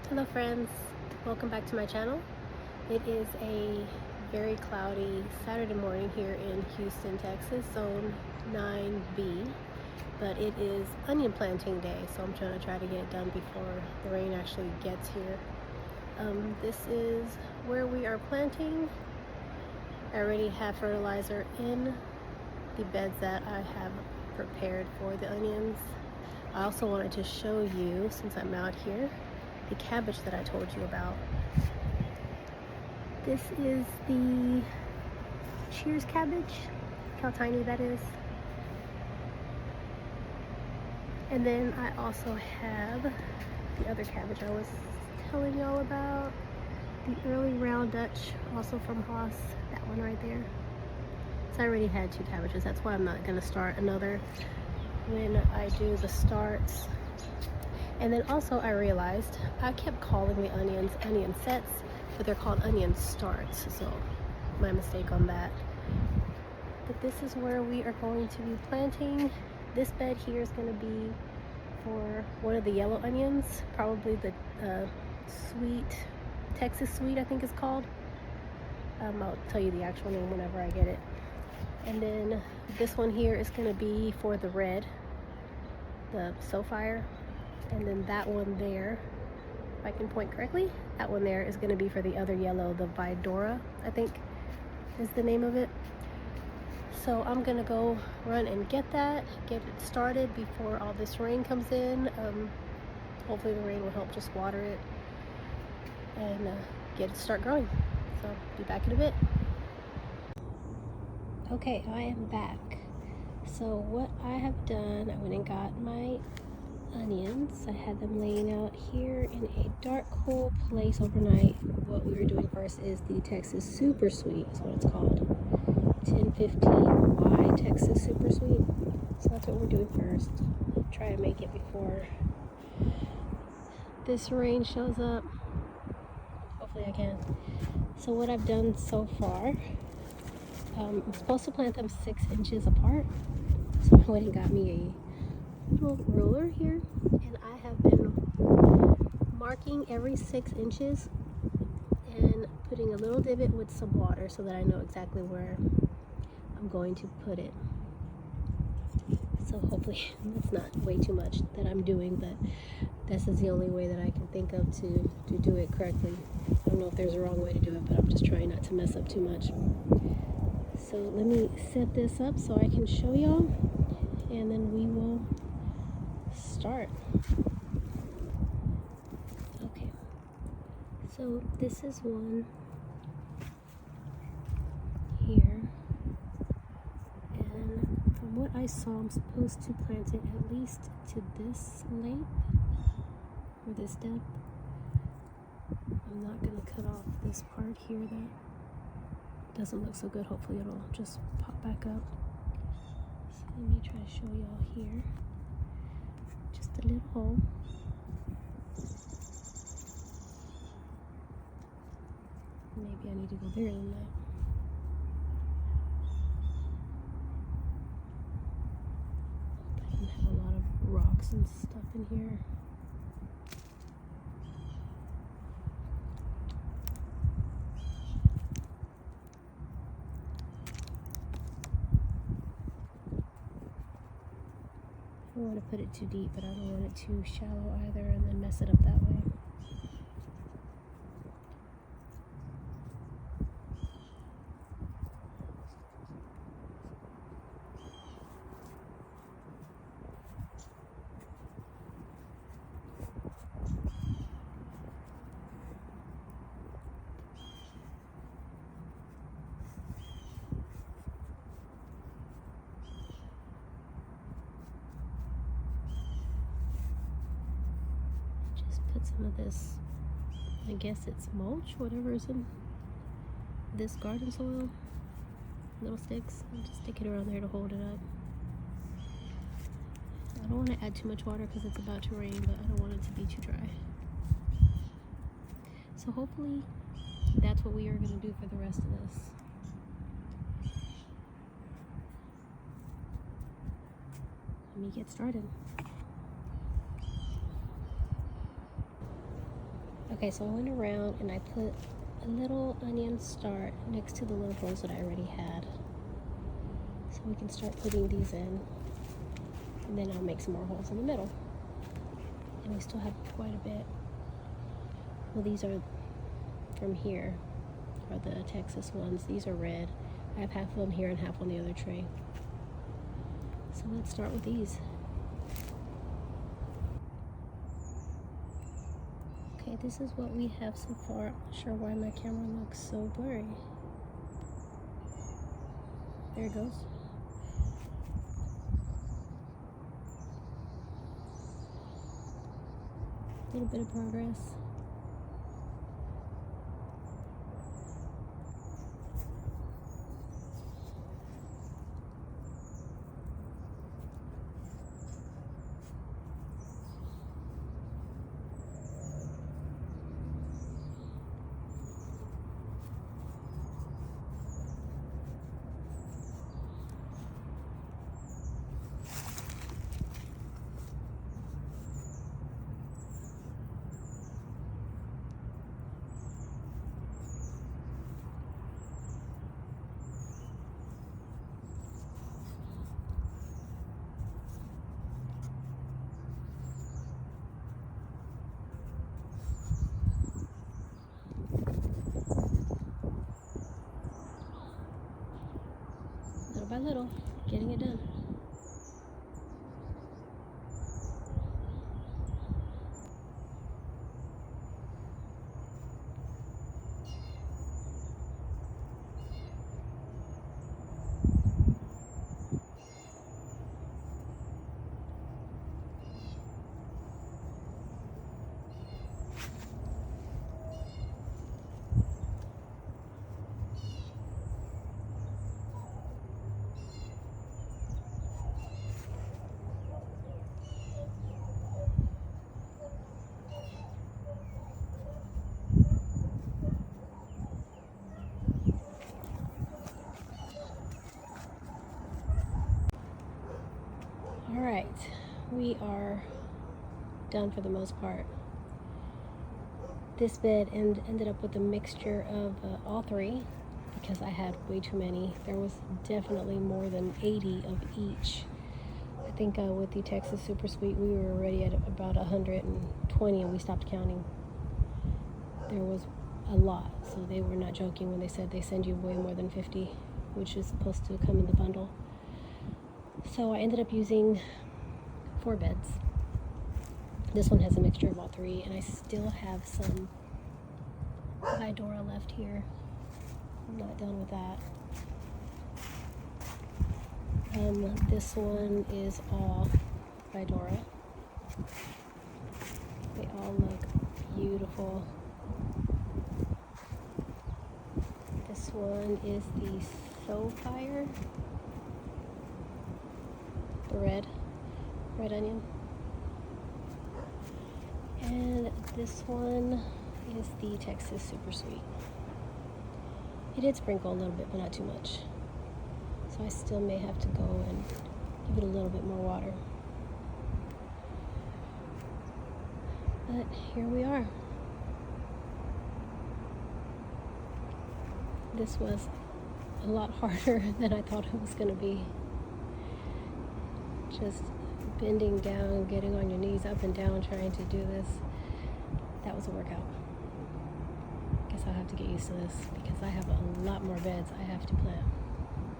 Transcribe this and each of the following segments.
Hello friends, welcome back to my channel. It is a very cloudy Saturday morning here in Houston, Texas, zone 9B, but it is onion planting day, so I'm trying to get it done before the rain actually gets here. This is where we are planting. I already have fertilizer in the beds that I have prepared for the onions. I also wanted to show you, since I'm out here, the cabbage that I told you about. This is the Cheers cabbage. Look how tiny that is. And then I also have the other cabbage I was telling y'all about, the early round Dutch, also from Haas, that one right there. So I already had 2 cabbages, that's why I'm not gonna start another when I do the starts. And then also I realized I kept calling the onions onion sets, but they're called onion starts, so my mistake on that. But this is where we are going to be planting. This bed here is going to be for one of the yellow onions, probably the sweet, Texas sweet I think it's called. I'll tell you the actual name whenever I get it. And then this one here is going to be for the red, the Sofire. And then that one there, if I can point correctly, that one there is going to be for the other yellow, the Vidora, I think is the name of it. So I'm going to go run and get it started before all this rain comes in. Hopefully the rain will help just water it and get it to start growing. So be back in a bit. Okay, I am back. So what I have done, I went and got my onions. I had them laying out here in a dark, cool place overnight. What we were doing first is the Texas Super Sweet, is what it's called. 1015Y Texas Super Sweet. So that's what we're doing first. Try to make it before this rain shows up. Hopefully I can. So what I've done so far, I'm supposed to plant them 6 inches apart. So I went and got me a little ruler here, and I have been marking every 6 inches and putting a little divot with some water so that I know exactly where I'm going to put it. So hopefully that's not way too much that I'm doing, but this is the only way that I can think of to do it correctly. I don't know if there's a wrong way to do it, but I'm just trying not to mess up too much. So let me set this up so I can show y'all, and then we will start. Okay, so this is one here, and from what I saw, I'm supposed to plant it at least to this length or this depth. I'm not going to cut off this part here that doesn't look so good. Hopefully it'll just pop back up. So let me try to show y'all here. Just a little hole. Maybe I need to go bigger than that. I can have a lot of rocks and stuff in here. I don't want to put it too deep, but I don't want it too shallow either and then mess it up that way. Put some of this, I guess it's mulch, whatever is in this garden soil, little sticks, and just stick it around there to hold it up. I don't want to add too much water because it's about to rain, but I don't want it to be too dry. So hopefully that's what we are going to do for the rest of this. Let me get started. Okay, so I went around and I put a little onion start next to the little holes that I already had. So we can start putting these in. And then I'll make some more holes in the middle. And we still have quite a bit. Well, these are from here, are the Texas ones. These are red. I have half of them here and half on the other tray. So let's start with these. Okay, this is what we have so far. I'm not sure why my camera looks so blurry. There it goes. A little bit of progress. Little by little, getting it done. All right, we are done for the most part. This bed ended up with a mixture of all three because I had way too many. There was definitely more than 80 of each. I think with the Texas Super Sweet, we were already at about 120 and we stopped counting. There was a lot, so they were not joking when they said they send you way more than 50, which is supposed to come in the bundle. So I ended up using 4 beds. This one has a mixture of all three, and I still have some Vidora left here. I'm not done with that. This one is all Vidora. They all look beautiful. This one is the Soulfire. The red onion. And this one is the Texas Super Sweet. It did sprinkle a little bit, but not too much. So I still may have to go and give it a little bit more water. But here we are. This was a lot harder than I thought it was going to be. Just bending down, getting on your knees up and down, trying to do this. That was a workout. Guess I'll have to get used to this because I have a lot more beds I have to plant.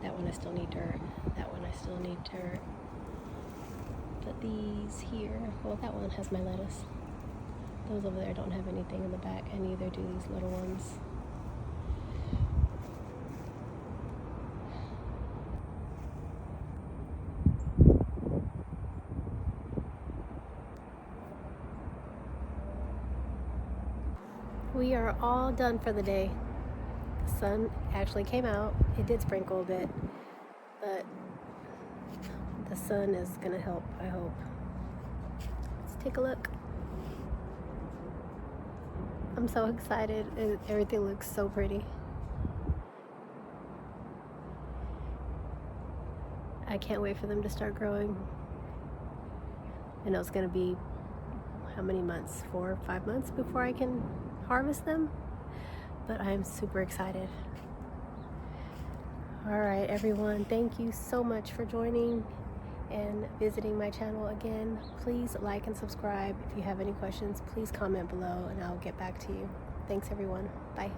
That one I still need dirt. That one I still need dirt. But these here, well, that one has my lettuce. Those over there don't have anything in the back, and neither do these little ones. We are all done for the day. The sun actually came out. It did sprinkle a bit, but the sun is gonna help, I hope. Let's take a look. I'm so excited. Everything looks so pretty. I can't wait for them to start growing. I know it's gonna be how many months, 4 or 5 months before I can harvest them, but I am super excited. All right, everyone, thank you so much for joining and visiting my channel again. Please like and subscribe. If you have any questions, please comment below and I'll get back to you. Thanks, everyone. Bye.